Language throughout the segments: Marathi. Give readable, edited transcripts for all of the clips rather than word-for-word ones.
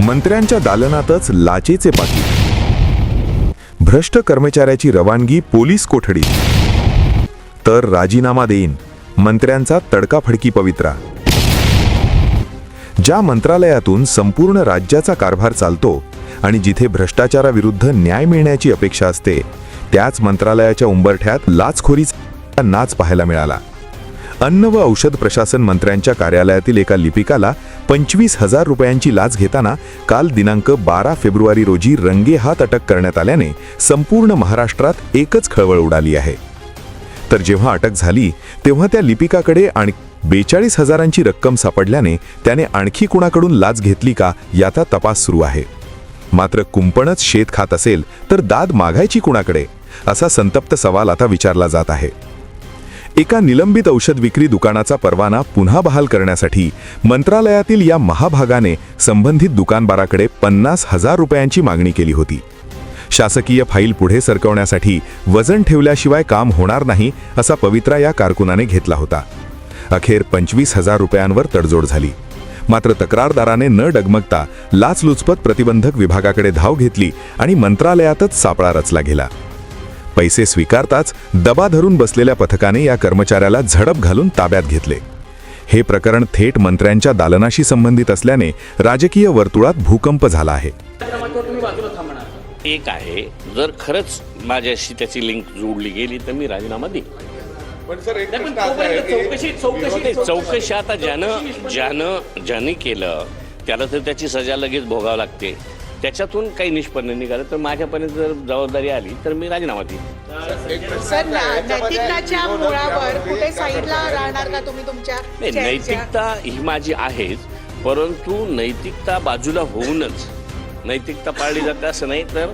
मंत्र्यांच्या दालनातच लाचेचे पाकीट, भ्रष्ट कर्मचाऱ्याची रवानगी पोलीस कोठडीत, तर राजीनामा देईन मंत्र्यांचा तडकाफडकी पवित्रा। ज्या मंत्रालयातून संपूर्ण राज्याचा कारभार चालतो आणि जिथे भ्रष्टाचाराविरुद्ध न्याय मिळण्याची अपेक्षा असते, त्याच मंत्रालयाच्या उंबरठ्यात लाचखोरीचा नाच पाहायला मिळाला। अन्न व औषध प्रशासन मंत्र्यांच्या कार्यालयातील एका लिपिकाला 25,000 रुपयांची लाच घेताना काल दिनांक 12 फेब्रुवारी रोजी रंगेहात अटक करण्यात आल्याने संपूर्ण महाराष्ट्रात एकच खळबळ उडाली आहे। तर जेव्हा अटक झाली तेव्हा त्या लिपिकाकडे आणि 42,000ची रक्कम सापडल्याने त्याने आणखी कुणाकडून लाच घेतली का याचा तपास सुरू आहे। मात्र कुंपणच शेत खात असेल तर दाद मागायची कुणाकडे, असा संतप्त सवाल आता विचारला जात आहे। एका निलंबित औषध विक्री दुकानाचा परवाना पुन्हा बहाल करण्यासाठी मंत्रालयातील या महाभागाने संबंधित दुकानदाराकडे 50,000 रुपयांची मागणी केली होती। शासकीय फाईल पुढे सरकवण्यासाठी वजन ठेवल्याशिवाय काम होणार नाही असा पवित्रा या कारकुनाने घेतला होता। अखेर 25,000 रुपयांवर तडजोड झाली। मात्र तक्रारदाराने न डगमगता लाचलुचपत प्रतिबंधक विभागाकडे धाव घेतली आणि मंत्रालयातच सापळा रचला गेला। पैसे स्वीकारताच दबा धरून बसलेल्या पथकाने या कर्मचाऱ्याला झडप घालून ताब्यात घेतले। हे प्रकरण थेट मंत्र्यांच्या दालनाशी संबंधित असल्याने राजकीय वर्तुळात भूकंप झाला आहे। एक आहे, जर खरंच माझ्याशी त्याची लिंक जोडली गेली तर मी राजीनामा देईन। चौकशी आता ज्यानं केलं त्याला तर त्याची सजा लगेच भोगावं लागते। त्याच्यातून काही निष्पन्न निघालं तर माझ्यापर्यंत जर जबाबदारी आली तर मी राजीनामा देईन। सर, नैतिकतेच्या मुळावर कुठे साईडला राहणार का तुम्ही तुमच्या? नैतिकता ही माझी आहेच, परंतु नैतिकता बाजूला होऊनच नैतिकता पाळली जाते असं नाही। तर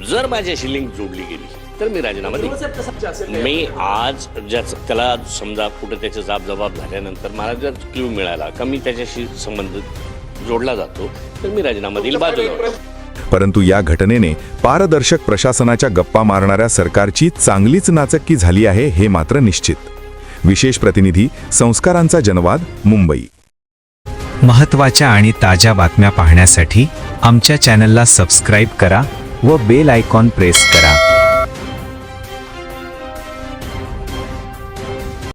जर माझ्याशी लिंक जोडली गेली तर मी राजीनामा देईन। मी आज त्याला समजा कुठं त्याचे जबाब झाल्यानंतर मला जर क्ल्यू मिळाला का मी त्याच्याशी संबंध जोडला जातो तर मी राजीनामा देईल बाजूला। परंतु या घटनेने पारदर्शक प्रशासनाच्या गप्पा मारणाऱ्या सरकारची चांगलीच नाचक्की झाली आहे हे मात्र निश्चित। विशेष प्रतिनिधी, संस्कारांचा जनवाद, मुंबई। महत्त्वाच्या आणि ताज्या बातम्या पाहण्यासाठी आमच्या चॅनलला सबस्क्राईब करा व बेल आयकॉन प्रेस करा।